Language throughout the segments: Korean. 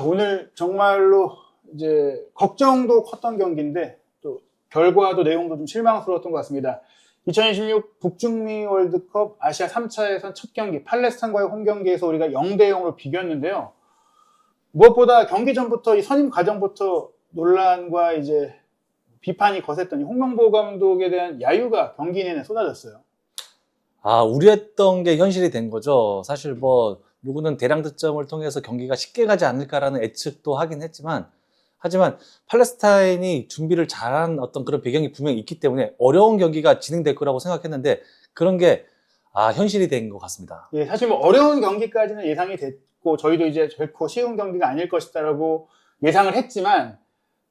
오늘 정말로 이제 걱정도 컸던 경기인데 또 결과도 내용도 좀 실망스러웠던 것 같습니다. 2026 북중미 월드컵 아시아 3차 예선 첫 경기 팔레스타인과의 홈 경기에서 우리가 0대0으로 비겼는데요. 무엇보다 경기 전부터 이 선임 과정부터 논란과 이제 비판이 거셌던 이 홍명보 감독에 대한 야유가 경기 내내 쏟아졌어요. 우려했던 게 현실이 된 거죠. 사실 누구는 대량 득점을 통해서 경기가 쉽게 가지 않을까라는 예측도 하긴 했지만, 하지만 팔레스타인이 준비를 잘한 어떤 그런 배경이 분명히 있기 때문에 어려운 경기가 진행될 거라고 생각했는데, 그런 게 현실이 된 것 같습니다. 예, 사실 어려운 경기까지는 예상이 됐고 저희도 이제 결코 쉬운 경기가 아닐 것이다라고 예상을 했지만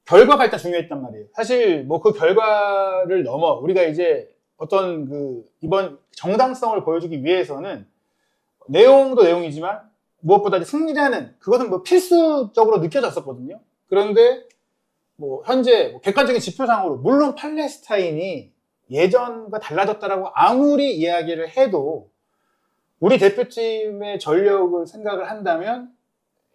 결과가 일단 중요했단 말이에요. 사실 그 결과를 넘어 우리가 이제 어떤 이번 정당성을 보여주기 위해서는 내용도 내용이지만 무엇보다 이제 승리라는 그것은 필수적으로 느껴졌었거든요. 그런데 현재 객관적인 지표상으로 물론 팔레스타인이 예전과 달라졌다라고 아무리 이야기를 해도 우리 대표팀의 전력을 생각을 한다면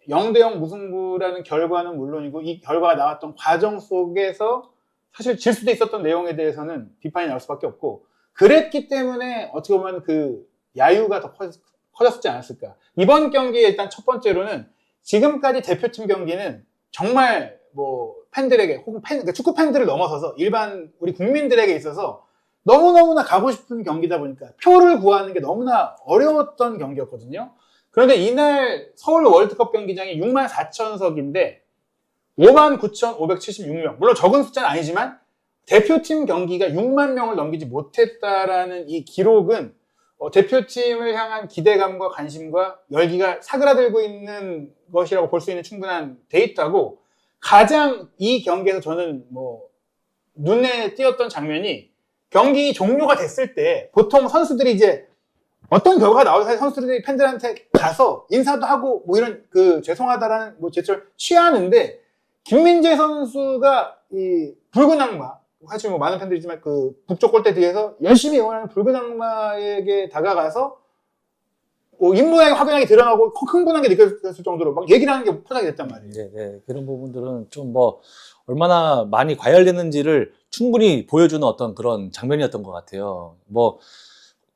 0대0 무승부라는 결과는 물론이고 이 결과가 나왔던 과정 속에서 사실 질 수도 있었던 내용에 대해서는 비판이 나올 수밖에 없고, 그랬기 때문에 어떻게 보면 그 야유가 더 커졌지 않았을까. 이번 경기에 일단 첫 번째로는 지금까지 대표팀 경기는 정말 팬들에게 혹은 그러니까 축구 팬들을 넘어서서 일반 우리 국민들에게 있어서 너무너무나 가고 싶은 경기다 보니까 표를 구하는 게 너무나 어려웠던 경기였거든요. 그런데 이날 서울 월드컵 경기장이 64,000석인데 59,576명. 물론 적은 숫자는 아니지만 대표팀 경기가 6만 명을 넘기지 못했다라는 이 기록은 대표팀을 향한 기대감과 관심과 열기가 사그라들고 있는 것이라고 볼 수 있는 충분한 데이터고, 가장 이 경기에서 저는 눈에 띄었던 장면이 경기 종료가 됐을 때 보통 선수들이 이제 어떤 결과가 나와서 선수들이 팬들한테 가서 인사도 하고 이런 죄송하다라는 제스처를 취하는데, 김민재 선수가 이 붉은 악마, 사실 많은 팬들이지만 북쪽 골대 뒤에서 열심히 응원하는 붉은 악마에게 다가가서 입모양이 확연하게 드러나고 흥분한 게 느껴졌을 정도로 막 얘기를 하는 게 포착이 됐단 말이에요. 네. 그런 부분들은 좀 얼마나 많이 과열됐는지를 충분히 보여주는 어떤 그런 장면이었던 것 같아요.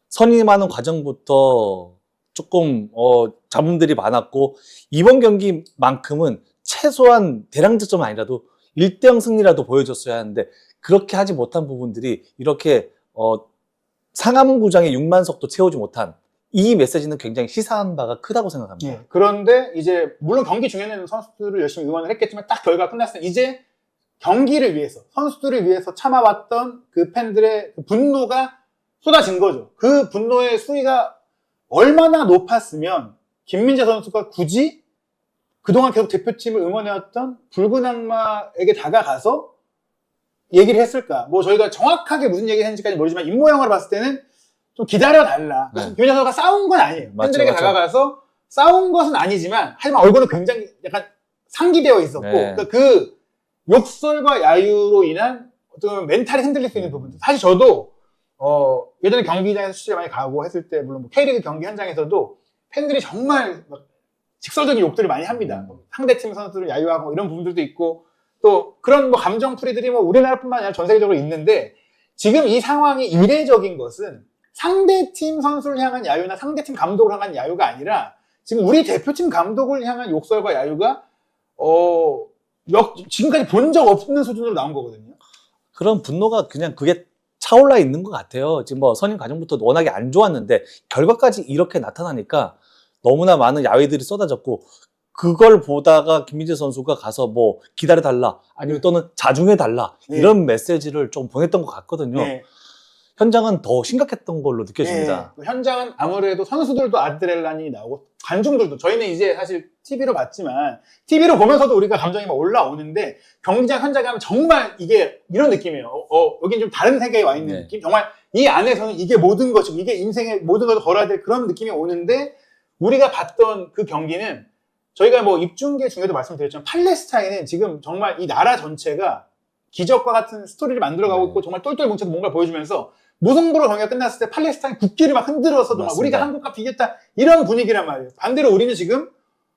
선임하는 과정부터 조금 잡음들이 많았고, 이번 경기만큼은 최소한 대량 득점은 아니라도 1대0 승리라도 보여줬어야 하는데 그렇게 하지 못한 부분들이 이렇게 상암구장의 6만석도 채우지 못한 이 메시지는 굉장히 시사한 바가 크다고 생각합니다. 네, 그런데 이제 물론 경기 중에는 선수들을 열심히 응원을 했겠지만 딱 결과가 끝났을 때 이제 경기를 위해서, 선수들을 위해서 참아왔던 그 팬들의 분노가 쏟아진 거죠. 그 분노의 수위가 얼마나 높았으면 김민재 선수가 굳이 그동안 계속 대표팀을 응원해왔던 붉은 악마에게 다가가서 얘기를 했을까. 저희가 정확하게 무슨 얘기를 했는지까지 모르지만 입모양으로 봤을 때는 좀 기다려달라. 네. 김민재 선수가 싸운 건 아니에요. 팬들에게 다가가서 싸운 것은 아니지만 하지만 얼굴은 굉장히 약간 상기되어 있었고, 네. 그러니까 그 욕설과 야유로 인한 어떻게 보면 멘탈이 흔들릴 수 있는 부분들. 사실 저도 예전에 경기장에서 취재 많이 가고 했을 때 물론 K리그 경기 현장에서도 팬들이 정말 직설적인 욕들을 많이 합니다. 상대팀 선수들을 야유하고 이런 부분들도 있고, 또 그런 감정풀이들이 우리나라뿐만 아니라 전 세계적으로 있는데, 지금 이 상황이 이례적인 것은 상대팀 선수를 향한 야유나 상대팀 감독을 향한 야유가 아니라 지금 우리 대표팀 감독을 향한 욕설과 야유가 지금까지 본 적 없는 수준으로 나온 거거든요. 그런 분노가 그냥 그게 차올라 있는 것 같아요. 지금 선임 과정부터 워낙에 안 좋았는데 결과까지 이렇게 나타나니까 너무나 많은 야유들이 쏟아졌고, 그걸 보다가 김민재 선수가 가서 기다려달라, 아니면 또는 자중해달라, 이런 메시지를 좀 보냈던 것 같거든요. 네. 현장은 더 심각했던 걸로 느껴집니다. 네. 현장은 아무래도 선수들도 아드레날린이 나오고 관중들도, 저희는 이제 사실 TV로 봤지만 TV로 보면서도 우리가 감정이 올라오는데 경기장 현장에 하면 정말 이게 이런 느낌이에요. 여긴 좀 다른 세계에 와 있는 느낌? 정말 이 안에서는 이게 모든 것이고 이게 인생의 모든 것을 걸어야 될 그런 느낌이 오는데, 우리가 봤던 그 경기는 저희가 입중계 중에도 말씀드렸지만 팔레스타인은 지금 정말 이 나라 전체가 기적과 같은 스토리를 만들어가고 있고 정말 똘똘 뭉쳐서 뭔가 보여주면서 무승부로 경기가 끝났을 때 팔레스타인 국기를 막 흔들어서도 막 우리가 한국과 비겼다 이런 분위기란 말이에요. 반대로 우리는 지금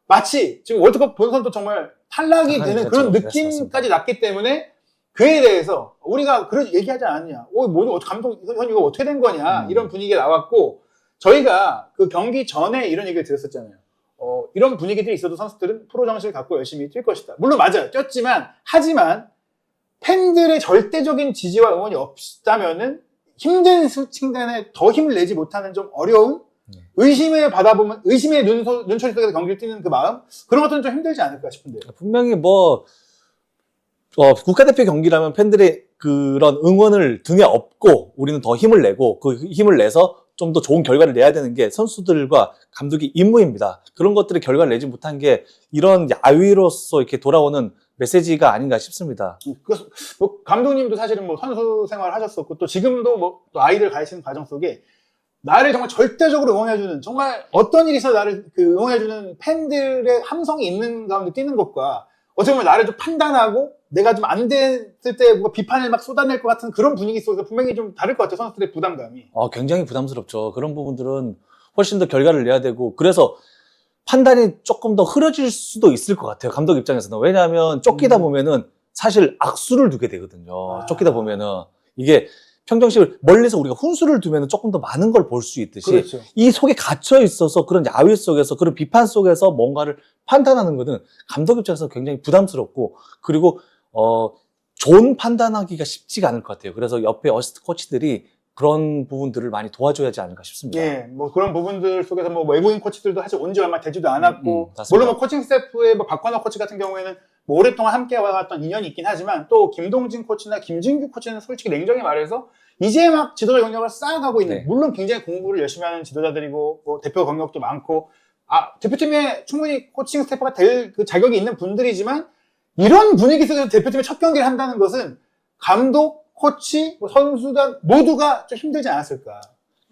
마치 지금 월드컵 본선도 정말 탈락이 되는 그런 느낌까지 났기 때문에 그에 대해서 우리가 그런 얘기하지 않았냐. 감독 이거 어떻게 된 거냐. 이런 분위기가 나왔고 저희가 그 경기 전에 이런 얘기를 드렸었잖아요. 이런 분위기들이 있어도 선수들은 프로 정신을 갖고 열심히 뛸 것이다. 물론 맞아요. 뛰었지만 하지만 팬들의 절대적인 지지와 응원이 없다면은 힘든 층간에 더 힘을 내지 못하는 좀 어려운 의심에 받아보면 의심의 눈초리 속에서 경기를 뛰는 그 마음 그런 것들은 좀 힘들지 않을까 싶은데요. 분명히 국가대표 경기라면 팬들의 그런 응원을 등에 업고 우리는 더 힘을 내고 그 힘을 내서 좀 더 좋은 결과를 내야 되는 게 선수들과 감독의 임무입니다. 그런 것들의 결과를 내지 못한 게 이런 야위로서 이렇게 돌아오는 메시지가 아닌가 싶습니다. 감독님도 사실은 선수 생활을 하셨었고 또 지금도 또 아이들 가르치는 과정 속에 나를 정말 절대적으로 응원해주는 정말 어떤 일이 있어도 나를 응원해주는 팬들의 함성이 있는 가운데 뛰는 것과 어떻게 보면 나를 좀 판단하고 내가 좀 안 됐을 때 뭔가 비판을 막 쏟아낼 것 같은 그런 분위기 속에서 분명히 좀 다를 것 같아요. 선수들의 부담감이. 굉장히 부담스럽죠. 그런 부분들은 훨씬 더 결과를 내야 되고 그래서 판단이 조금 더 흐려질 수도 있을 것 같아요. 감독 입장에서는. 왜냐하면 쫓기다 보면은 사실 악수를 두게 되거든요. 쫓기다 보면은 이게 평정심을 멀리서 우리가 훈수를 두면 조금 더 많은 걸 볼 수 있듯이 그렇죠. 이 속에 갇혀 있어서 그런 야위 속에서 그런 비판 속에서 뭔가를 판단하는 것은 감독 입장에서 굉장히 부담스럽고 그리고 좋은 판단하기가 쉽지가 않을 것 같아요. 그래서 옆에 어시스트 코치들이 그런 부분들을 많이 도와줘야지 않을까 싶습니다. 예, 그런 부분들 속에서 외국인 코치들도 사실 온 지 얼마 되지도 않았고, 맞습니다. 물론 코칭 스태프의 박건호 코치 같은 경우에는 오랫동안 함께 와왔던 인연이 있긴 하지만 또 김동진 코치나 김진규 코치는 솔직히 냉정히 말해서 이제 막 지도자 경력을 쌓아가고 있는, 물론 굉장히 공부를 열심히 하는 지도자들이고 대표 경력도 많고 대표팀에 충분히 코칭 스태프가 될 그 자격이 있는 분들이지만 이런 분위기 속에서 대표팀의 첫 경기를 한다는 것은 감독, 코치, 선수단 모두가 좀 힘들지 않았을까.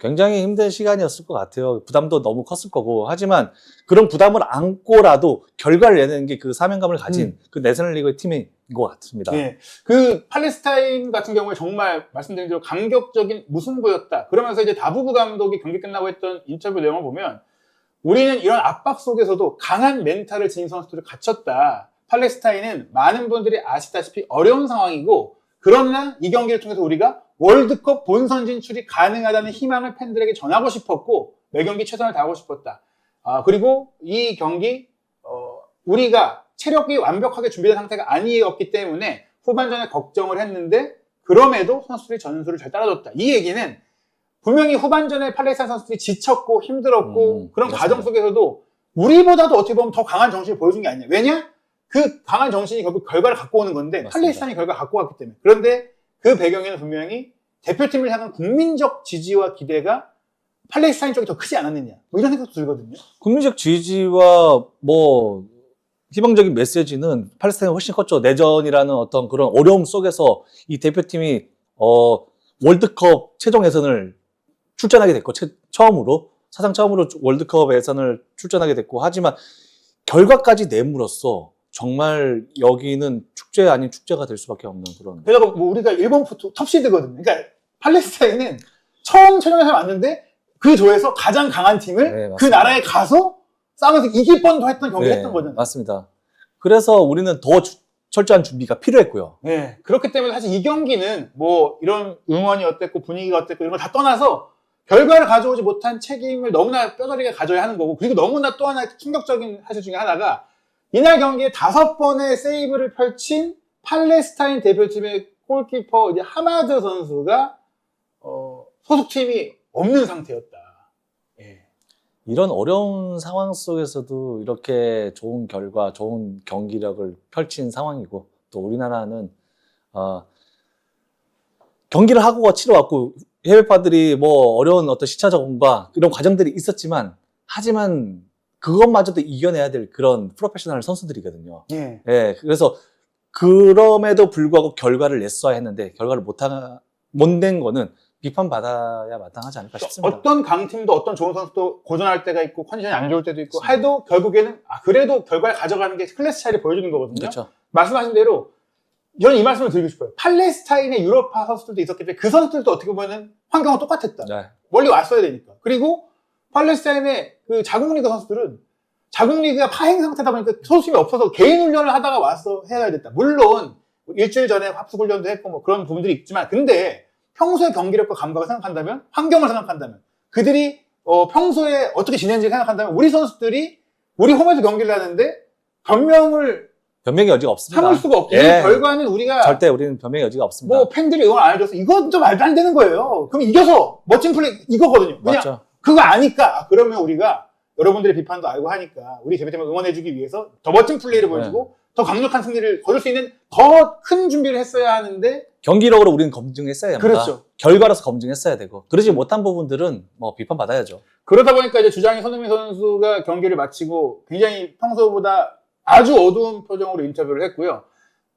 굉장히 힘든 시간이었을 것 같아요. 부담도 너무 컸을 거고. 하지만 그런 부담을 안고라도 결과를 내는 게 그 사명감을 가진 그 내셔널리그의 팀인 것 같습니다. 네. 그 팔레스타인 같은 경우에 정말 말씀드린 대로 감격적인 무승부였다. 그러면서 이제 다부부 감독이 경기 끝나고 했던 인터뷰 내용을 보면 우리는 이런 압박 속에서도 강한 멘탈을 지닌 선수들을 갖췄다. 팔레스타인은 많은 분들이 아시다시피 어려운 상황이고 그러나 이 경기를 통해서 우리가 월드컵 본선 진출이 가능하다는 희망을 팬들에게 전하고 싶었고 매 경기 최선을 다하고 싶었다. 그리고 이 경기 우리가 체력이 완벽하게 준비된 상태가 아니었기 때문에 후반전에 걱정을 했는데 그럼에도 선수들이 전술을 잘 따라줬다. 이 얘기는 분명히 후반전에 팔레스타인 선수들이 지쳤고 힘들었고 그런 과정 속에서도 우리보다도 어떻게 보면 더 강한 정신을 보여준 게 아니냐. 왜냐? 그 강한 정신이 결국 결과를 갖고 오는 건데 맞습니다. 팔레스타인이 결과를 갖고 왔기 때문에. 그런데 그 배경에는 분명히 대표팀을 향한 국민적 지지와 기대가 팔레스타인 쪽이 더 크지 않았느냐. 이런 생각도 들거든요. 국민적 지지와 희망적인 메시지는 팔레스타인이 훨씬 컸죠. 내전이라는 어떤 그런 어려움 속에서 이 대표팀이 월드컵 최종 예선을 출전하게 됐고 사상 처음으로 월드컵 예선을 출전하게 됐고 하지만 결과까지 내므로써 정말 여기는 축제 아닌 축제가 될 수밖에 없는 그런. 그래서 우리가 일본 톱시드거든요. 그러니까 팔레스타인은 처음 최종에서 왔는데 그 조에서 가장 강한 팀을 그 나라에 가서 싸우면서 이길 뻔도 했던 경기를 했던 거잖아요. 맞습니다. 그래서 우리는 더 철저한 준비가 필요했고요. 네. 그렇기 때문에 사실 이 경기는 이런 응원이 어땠고 분위기가 어땠고 이런 걸 다 떠나서 결과를 가져오지 못한 책임을 너무나 뼈저리게 가져야 하는 거고 그리고 너무나 또 하나 충격적인 사실 중에 하나가 이날 경기에 5번의 세이브를 펼친 팔레스타인 대표팀의 골키퍼 이제 하마드 선수가 소속팀이 없는 상태였다. 예. 이런 어려운 상황 속에서도 이렇게 좋은 결과, 좋은 경기력을 펼친 상황이고 또 우리나라는 경기를 하고 치러왔고 해외파들이 어려운 어떤 시차 적응과 이런 과정들이 있었지만 하지만 그것마저도 이겨내야 될 그런 프로페셔널 선수들이거든요. 예. 예, 그래서 그럼에도 불구하고 결과를 냈어야 했는데 결과를 못 낸 거는 비판받아야 마땅하지 않을까 싶습니다. 어떤 강팀도 어떤 좋은 선수도 고전할 때가 있고 컨디션이 안 좋을 때도 있고 해도 결국에는 그래도 결과를 가져가는 게 클래스 차이를 보여주는 거거든요. 그렇죠. 말씀하신 대로 저는 이 말씀을 드리고 싶어요. 팔레스타인의 유럽파 선수들도 있었기 때문에 그 선수들도 어떻게 보면 환경은 똑같았다. 네. 멀리 왔어야 되니까. 그리고 팔레스타인의 그 자국 리그 선수들은 자국 리그가 파행 상태다 보니까 선수팀이 없어서 개인 훈련을 하다가 와서 해야 됐다. 물론 일주일 전에 합숙 훈련도 했고 뭐 그런 부분들이 있지만, 근데 평소의 경기력과 감각을 생각한다면, 환경을 생각한다면, 그들이 평소에 어떻게 지내는지 생각한다면, 우리 선수들이 우리 홈에서 경기를 하는데 변명의 여지가 없습니다. 삼을 수가 없고, 예. 이 결과는 우리가 절대 우리는 변명의 여지가 없습니다. 뭐 팬들이 응원 안 해줘서 이건 좀 말도 안 되는 거예요. 그럼 이겨서 멋진 플레이 이거거든요. 그냥 맞죠? 그거 아니까. 그러면 우리가 여러분들의 비판도 알고 하니까 우리 대표팀을 응원해주기 위해서 더 멋진 플레이를 보여주고 더 강력한 승리를 거둘 수 있는 더 큰 준비를 했어야 하는데, 경기력으로 우리는 검증했어야 됩니다. 그렇죠. 결과로서 검증했어야 되고, 그러지 못한 부분들은 뭐 비판받아야죠. 그러다 보니까 이제 주장인 손흥민 선수가 경기를 마치고 굉장히 평소보다 아주 어두운 표정으로 인터뷰를 했고요.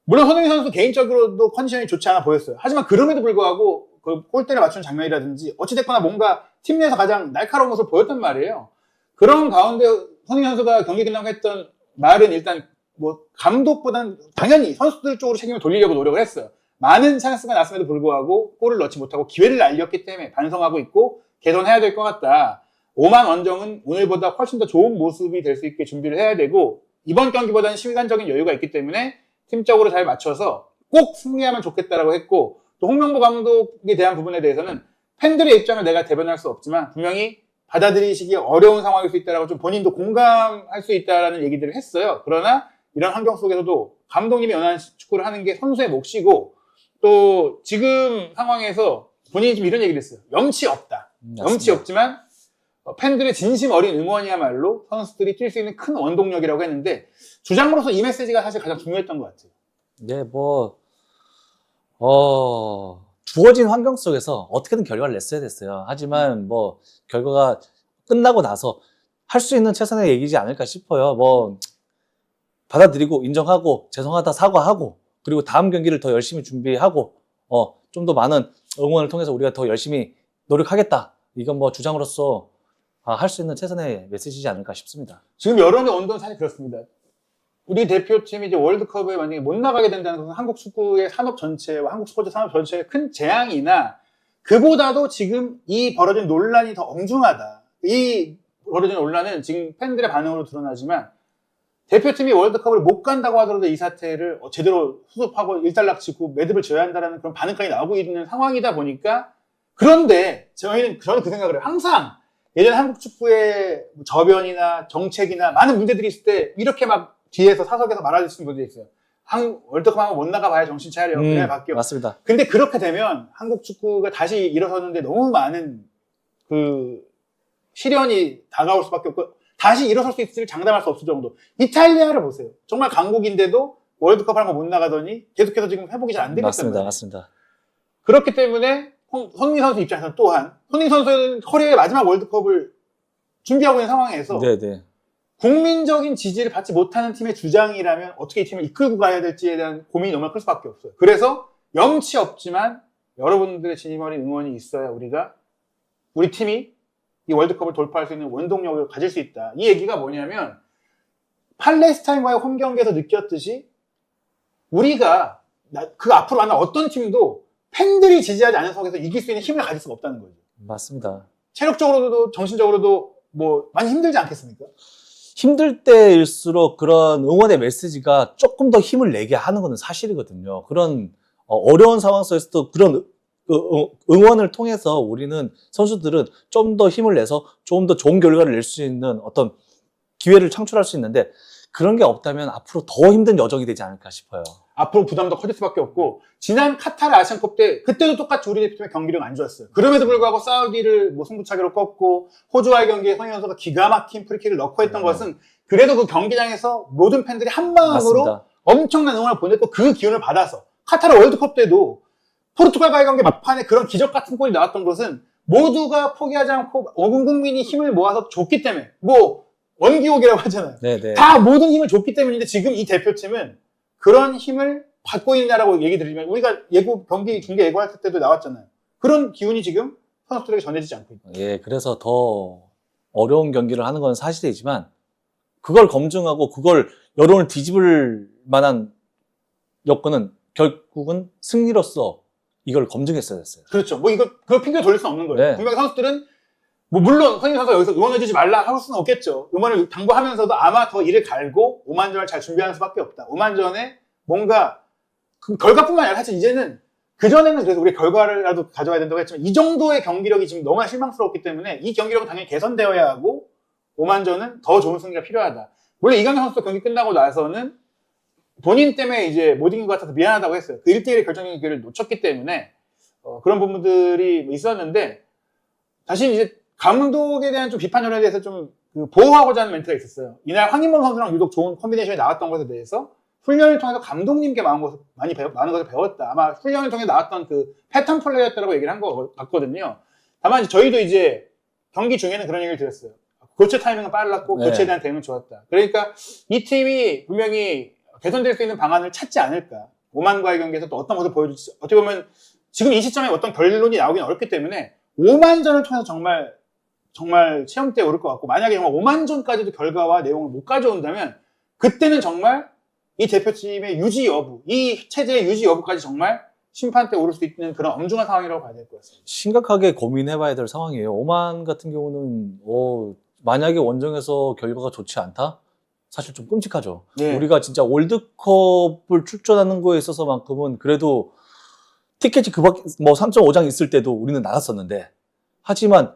물론 손흥민 선수 개인적으로도 컨디션이 좋지 않아 보였어요. 하지만 그럼에도 불구하고 그 골대를 맞추는 장면이라든지 어찌됐거나 뭔가 팀 내에서 가장 날카로운 모습을 보였단 말이에요. 그런 가운데 손흥민 선수가 경기 끝나고 했던 말은 일단 뭐 감독보다는 당연히 선수들 쪽으로 책임을 돌리려고 노력을 했어요. 많은 찬스가 났음에도 불구하고 골을 넣지 못하고 기회를 날렸기 때문에 반성하고 있고 개선해야 될 것 같다. 오만 원정은 오늘보다 훨씬 더 좋은 모습이 될 수 있게 준비를 해야 되고, 이번 경기보다는 시간적인 여유가 있기 때문에 팀적으로 잘 맞춰서 꼭 승리하면 좋겠다라고 했고, 또 홍명보 감독에 대한 부분에 대해서는 팬들의 입장을 내가 대변할 수 없지만 분명히 받아들이시기 어려운 상황일 수 있다라고 좀 본인도 공감할 수 있다라는 얘기들을 했어요. 그러나 이런 환경 속에서도 감독님이 원하는 축구를 하는 게 선수의 몫이고, 또 지금 상황에서 본인이 좀 이런 얘기를 했어요. 염치 없다. 염치 없지만 팬들의 진심 어린 응원이야말로 선수들이 뛸 수 있는 큰 원동력이라고 했는데, 주장으로서 이 메시지가 사실 가장 중요했던 것 같아요. 네, 주어진 환경 속에서 어떻게든 결과를 냈어야 됐어요. 하지만 뭐 결과가 끝나고 나서 할 수 있는 최선의 얘기지 않을까 싶어요. 뭐 받아들이고 인정하고 죄송하다 사과하고, 그리고 다음 경기를 더 열심히 준비하고 좀 더 많은 응원을 통해서 우리가 더 열심히 노력하겠다. 이건 뭐 주장으로서 할 수 있는 최선의 메시지지 않을까 싶습니다. 지금 여론의 온도는 사실 그렇습니다. 우리 대표팀이 이제 월드컵에 만약에 못 나가게 된다는 것은 한국 축구의 산업 전체와 한국 스포츠 산업 전체에 큰 재앙이나, 그보다도 지금 이 벌어진 논란이 더 엄중하다. 이 벌어진 논란은 지금 팬들의 반응으로 드러나지만, 대표팀이 월드컵을 못 간다고 하더라도 이 사태를 제대로 수습하고 일단락치고 매듭을 지어야 한다는 그런 반응까지 나오고 있는 상황이다 보니까, 그런데 저는 그 생각을 해요. 항상 예전에 한국 축구의 저변이나 정책이나 많은 문제들이 있을 때 이렇게 막 뒤에서 사석에서 말하시는 분들이 있어요. 월드컵 한번 못 나가봐야 정신 차려. 그래 바뀌어. 맞습니다. 근데 그렇게 되면 한국 축구가 다시 일어서는데 너무 많은 그 시련이 다가올 수밖에 없고, 다시 일어설 수 있을지 장담할 수 없을 정도. 이탈리아를 보세요. 정말 강국인데도 월드컵 한번 못 나가더니 계속해서 지금 회복이 잘 안 되기 때문에. 맞습니다. 그렇기 때문에 손흥민 선수 입장에서 또한, 손흥민 선수는 커리어의 마지막 월드컵을 준비하고 있는 상황에서 네네. 국민적인 지지를 받지 못하는 팀의 주장이라면 어떻게 이 팀을 이끌고 가야 될지에 대한 고민이 너무 클 수밖에 없어요. 그래서 염치 없지만 여러분들의 진심 어린 응원이 있어야 우리 팀이 이 월드컵을 돌파할 수 있는 원동력을 가질 수 있다. 이 얘기가 뭐냐면, 팔레스타인과의 홈 경기에서 느꼈듯이 우리가 그 앞으로 만난 어떤 팀도 팬들이 지지하지 않은 속에서 이길 수 있는 힘을 가질 수가 없다는 거죠. 맞습니다. 체력적으로도 정신적으로도 뭐 많이 힘들지 않겠습니까? 힘들 때일수록 그런 응원의 메시지가 조금 더 힘을 내게 하는 것은 사실이거든요. 그런 어려운 상황 속에서도 그런 응원을 통해서 우리는 선수들은 좀 더 힘을 내서 좀 더 좋은 결과를 낼 수 있는 어떤 기회를 창출할 수 있는데, 그런 게 없다면 앞으로 더 힘든 여정이 되지 않을까 싶어요. 앞으로 부담도 커질 수밖에 없고, 지난 카타르 아시안컵 때 그때도 똑같이 우리 대표팀의 경기력이 안 좋았어요. 그럼에도 불구하고 사우디를 뭐 승부차기로 꺾고, 호주와의 경기에 손흥민 선수가 기가 막힌 프리킥을 넣고 했던 것은 그래도 그 경기장에서 모든 팬들이 한 마음으로 맞습니다. 엄청난 응원을 보냈고, 그 기운을 받아서 카타르 월드컵 때도 포르투갈과의 경기 막판에 그런 기적 같은 골이 나왔던 것은 모두가 포기하지 않고 온 국민이 힘을 모아서 줬기 때문에, 뭐 원기옥이라고 하잖아요. 네네. 다 모든 힘을 줬기 때문인데, 지금 이 대표팀은 그런 힘을 받고 있냐라고 얘기 드리면, 우리가 경기 중계 예고할 때도 나왔잖아요. 그런 기운이 지금 선수들에게 전해지지 않고 있다. 예, 그래서 더 어려운 경기를 하는 건 사실이지만, 그걸 검증하고 그걸 여론을 뒤집을 만한 여건은 결국은 승리로서 이걸 검증했어야 됐어요. 그렇죠. 뭐 그걸 핑계 돌릴 수는 없는 거예요. 네. 분명히 선수들은 뭐 물론 손흥민 선수가 여기서 응원해주지 말라 할 수는 없겠죠. 응원을 당부하면서도 아마 더 이를 갈고 오만전을 잘 준비하는 수밖에 없다. 오만전에 뭔가 그 결과뿐만 아니라 사실 이제는 그전에는 그래서 우리 결과라도 가져와야 된다고 했지만 이 정도의 경기력이 지금 너무나 실망스럽기 때문에 이 경기력은 당연히 개선되어야 하고 오만전은 더 좋은 승리가 필요하다. 물론 이강인 선수도 경기 끝나고 나서는 본인 때문에 이제 못 이긴 것 같아서 미안하다고 했어요. 그 1대1의 결정적인 기회를 놓쳤기 때문에 그런 부분들이 있었는데 사실 이제 감독에 대한 좀 비판전에 대해서 좀 보호하고자 하는 멘트가 있었어요. 이날 황인범 선수랑 유독 좋은 컨비네이션이 나왔던 것에 대해서 훈련을 통해서 감독님께 많은 것을 배웠다. 아마 훈련을 통해 나왔던 그 패턴 플레이였다고 얘기를 한 거 같거든요. 다만 저희도 이제 경기 중에는 그런 얘기를 드렸어요. 교체 타이밍은 빨랐고 네. 교체에 대한 대응은 좋았다. 그러니까 이 팀이 분명히 개선될 수 있는 방안을 찾지 않을까. 오만과의 경기에서 또 어떤 모습을 보여줄지. 어떻게 보면 지금 이 시점에 어떤 결론이 나오긴 어렵기 때문에 오만전을 통해서 정말 체험대에 오를 것 같고 만약에 정말 오만전까지도 결과와 내용을 못 가져온다면 그때는 정말 이 대표팀의 유지 여부, 이 체제의 유지 여부까지 정말 심판대에 오를 수 있는 그런 엄중한 상황이라고 봐야 될 것 같습니다. 심각하게 고민해봐야 될 상황이에요. 오만 같은 경우는 만약에 원정에서 결과가 좋지 않다? 사실 좀 끔찍하죠. 네. 우리가 진짜 월드컵을 출전하는 거에 있어서만큼은 그래도 티켓이 그밖에 3.5장 있을 때도 우리는 나갔었는데 하지만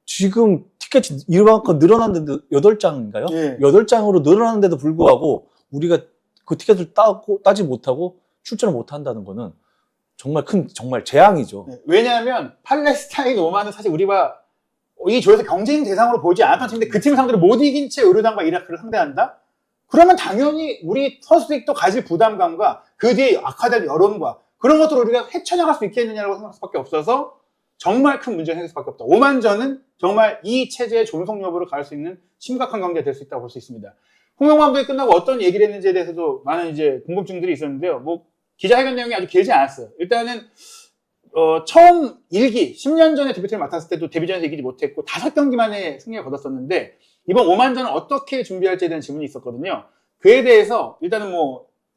지금 티켓이 이만큼 늘어났는데 8장인가요? 네. 8장으로 늘어났는데도 불구하고 우리가 그 티켓을 따지 못하고 출전을 못한다는 거는 정말 재앙이죠. 네. 왜냐하면 팔레스타인 오만은 사실 우리가 이 조에서 경쟁 대상으로 보지 않았던 팀인데 그 팀을 상대로 못 이긴 채 요르단과 이라크를 상대한다? 그러면 당연히 우리 선수들이 또 가질 부담감과 그 뒤에 악화될 여론과 그런 것들을 우리가 헤쳐나갈 수 있겠느냐고 생각할 수밖에 없어서 정말 큰 문제가 생길 수밖에 없다. 오만전은 정말 이 체제의 존속 여부를 가릴 수 있는 심각한 관계가 될 수 있다고 볼 수 있습니다. 홍명보 감독이 끝나고 어떤 얘기를 했는지에 대해서도 많은 이제 궁금증들이 있었는데요. 기자회견 내용이 아주 길지 않았어요. 일단은 처음 10년 전에 대표팀을 맡았을 때도 데뷔전에서 이기지 못했고 5경기만에 승리를 거뒀었는데 이번 오만전은 어떻게 준비할지에 대한 질문이 있었거든요. 그에 대해서 일단은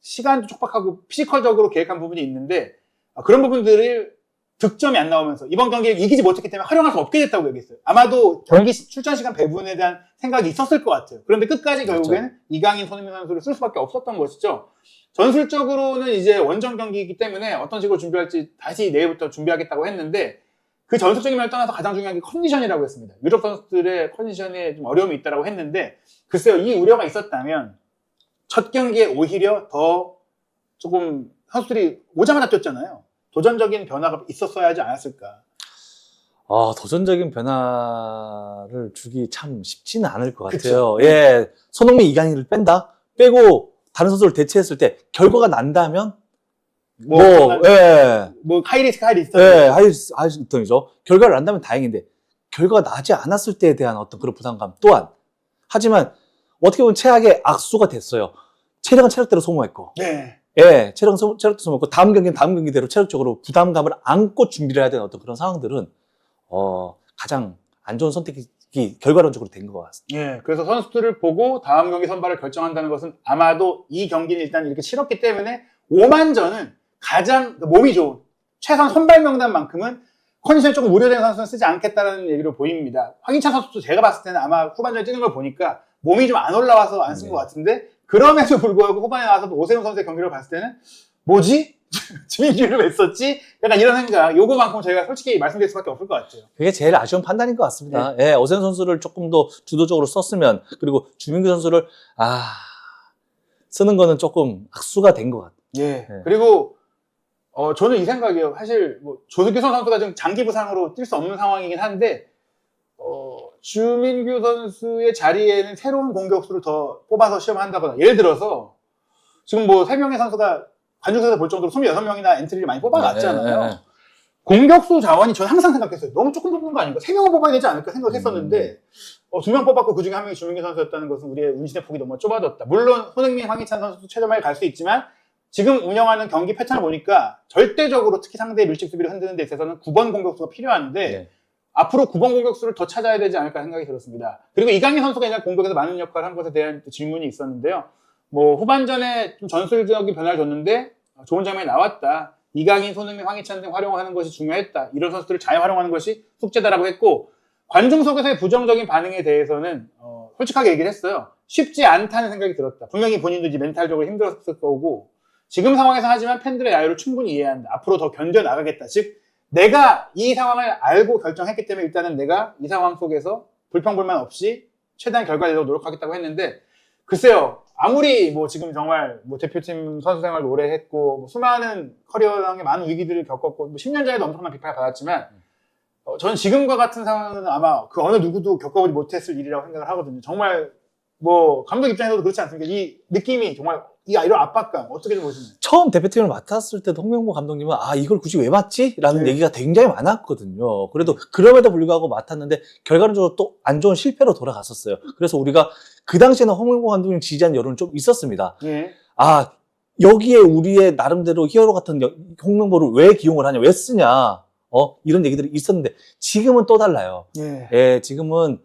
시간도 촉박하고 피지컬적으로 계획한 부분이 있는데 그런 부분들을 득점이 안 나오면서 이번 경기에 이기지 못했기 때문에 활용할 수 없게 됐다고 얘기했어요. 아마도 경기 출전 시간 배분에 대한 생각이 있었을 것 같아요. 그런데 끝까지 결국에는 그렇죠. 이강인, 손흥민 선수를 쓸 수밖에 없었던 것이죠. 전술적으로는 이제 원정 경기이기 때문에 어떤 식으로 준비할지 다시 내일부터 준비하겠다고 했는데 그 전술적인 면을 떠나서 가장 중요한 게 컨디션이라고 했습니다. 유럽 선수들의 컨디션에 좀 어려움이 있다고 했는데 글쎄요, 이 우려가 있었다면 첫 경기에 오히려 더 조금 선수들이 오자마자 뛰었잖아요. 도전적인 변화가 있었어야 하지 않았을까. 도전적인 변화를 주기 참 쉽지는 않을 것 그쵸. 같아요. 예, 손흥민, 이강인을 빼고 다른 선수를 대체했을 때 결과가 난다면 하이리스크 하이스턴이죠. 결과를 난다면 다행인데 결과가 나지 않았을 때에 대한 어떤 그런 부담감 또한 하지만 어떻게 보면 최악의 악수가 됐어요. 체력은 체력대로 소모했고 네. 예, 체력대로 소모했고 다음 경기는 다음 경기대로 체력적으로 부담감을 안고 준비를 해야 되는 어떤 그런 상황들은 가장 안 좋은 선택이 결과론적으로 된 것 같습니다. 예, 그래서 선수들을 보고 다음 경기 선발을 결정한다는 것은 아마도 이 경기는 일단 이렇게 치렀기 때문에 오만전은 가장 몸이 좋은 최선 선발 명단만큼은 컨디션이 조금 우려되는 선수는 쓰지 않겠다는 얘기로 보입니다. 황희찬 선수도 제가 봤을 때는 아마 후반전에 뛰는 걸 보니까 몸이 좀 안 올라와서 안 쓴 것 같은데 그럼에도 불구하고 후반에 나와서도 오세훈 선수의 경기를 봤을 때는 뭐지? 주민규를 왜 썼지? 약간 이런 생각, 요거만큼 저희가 솔직히 말씀드릴 수밖에 없을 것 같아요. 그게 제일 아쉬운 판단인 것 같습니다. 예, 오세훈 선수를 조금 더 주도적으로 썼으면 그리고 주민규 선수를 쓰는 거는 조금 악수가 된 것 같아요. 예. 그리고 저는 이 생각이에요. 사실 조규성 선수가 지금 장기 부상으로 뛸 수 없는 상황이긴 한데 주민규 선수의 자리에는 새로운 공격수를 더 뽑아서 시험한다거나 예를 들어서 지금 3명의 선수가 관중석에서 볼 정도로 26명이나 엔트리를 많이 뽑아놨잖아요. 공격수 자원이 저는 항상 생각했어요. 너무 조금 뽑는 거 아닌가? 3명을 뽑아야 되지 않을까 생각했었는데 2명 뽑았고 그중에 1명이 주민규 선수였다는 것은 우리의 운신의 폭이 너무 좁아졌다. 물론 손흥민, 황희찬 선수도 최전방에 갈 수 있지만 지금 운영하는 경기 패턴을 보니까 절대적으로 특히 상대의 밀집 수비를 흔드는 데 있어서는 9번 공격수가 필요한데 앞으로 9번 공격수를 더 찾아야 되지 않을까 생각이 들었습니다. 그리고 이강인 선수가 이제 공격에서 많은 역할을 한 것에 대한 질문이 있었는데요. 후반전에 좀 전술적인 변화를 줬는데 좋은 장면이 나왔다. 이강인, 손흥민, 황희찬 등 활용하는 것이 중요했다. 이런 선수들을 잘 활용하는 것이 숙제다라고 했고 관중 속에서의 부정적인 반응에 대해서는 솔직하게 얘기를 했어요. 쉽지 않다는 생각이 들었다. 분명히 본인도 이제 멘탈적으로 힘들었을 거고 지금 상황에서 하지만 팬들의 야유를 충분히 이해한다. 앞으로 더 견뎌나가겠다. 즉 내가 이 상황을 알고 결정했기 때문에 일단은 내가 이 상황 속에서 불평불만 없이 최대한 결과를 내도록 노력하겠다고 했는데 글쎄요. 아무리 뭐 지금 정말 뭐 대표팀 선수 생활 오래 했고 뭐 수많은 커리어상의 많은 위기들을 겪었고 뭐 10년 전에도 엄청난 비판을 받았지만 저는 지금과 같은 상황은 아마 그 어느 누구도 겪어보지 못했을 일이라고 생각을 하거든요. 정말 뭐 감독 입장에서도 그렇지 않습니까? 이 느낌이 정말 이런 압박감 어떻게 좀 보시나요? 처음 대표팀을 맡았을 때도 홍명보 감독님은 이걸 굳이 왜 맡지? 라는 네. 얘기가 굉장히 많았거든요. 그래도 그럼에도 불구하고 맡았는데 결과적으로 또 안 좋은 실패로 돌아갔었어요. 그래서 우리가 그 당시에는 홍명보 감독님 지지한 여론이 좀 있었습니다. 예. 여기에 우리의 나름대로 히어로 같은 홍명보를 왜 기용을 하냐, 왜 쓰냐, 이런 얘기들이 있었는데 지금은 또 달라요. 예. 지금은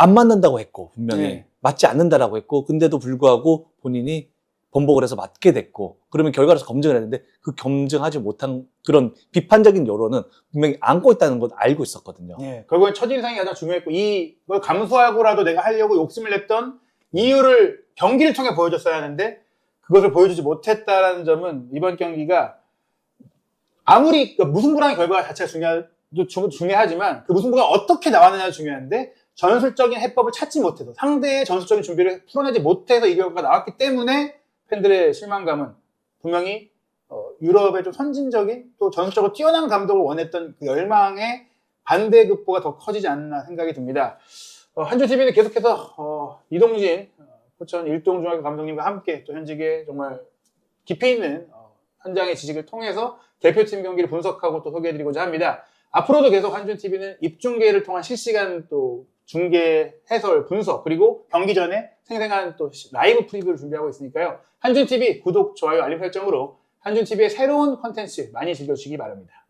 안 맞는다고 했고 분명히 네. 맞지 않는다라고 했고 근데도 불구하고 본인이 번복을 해서 맞게 됐고 그러면 결과를 검증을 했는데 그 검증하지 못한 그런 비판적인 여론은 분명히 안고 있다는 건 알고 있었거든요. 예. 결국엔 첫인상이 가장 중요했고 이걸 감수하고라도 내가 하려고 욕심을 냈던 이유를 경기를 통해 보여줬어야 하는데 그것을 보여주지 못했다라는 점은 이번 경기가 아무리 무승부라는 결과 자체가 중요하지만 그 무승부가 어떻게 나왔느냐가 중요한데 전술적인 해법을 찾지 못해서 상대의 전술적인 준비를 풀어내지 못해서 이 결과가 나왔기 때문에 팬들의 실망감은 분명히 유럽의 좀 선진적인 또 전술적으로 뛰어난 감독을 원했던 그 열망의 반대급부가 더 커지지 않나 생각이 듭니다. 한주TV는 계속해서 이동진 포천 일동중학교 감독님과 함께 또 현직의 정말 깊이 있는 현장의 지식을 통해서 대표팀 경기를 분석하고 또 소개해드리고자 합니다. 앞으로도 계속 한준TV는 입중계를 통한 실시간 또 중계, 해설, 분석 그리고 경기 전에 생생한 또 라이브 프리뷰를 준비하고 있으니까요. 한준TV 구독, 좋아요, 알림 설정으로 한준TV의 새로운 콘텐츠 많이 즐겨주시기 바랍니다.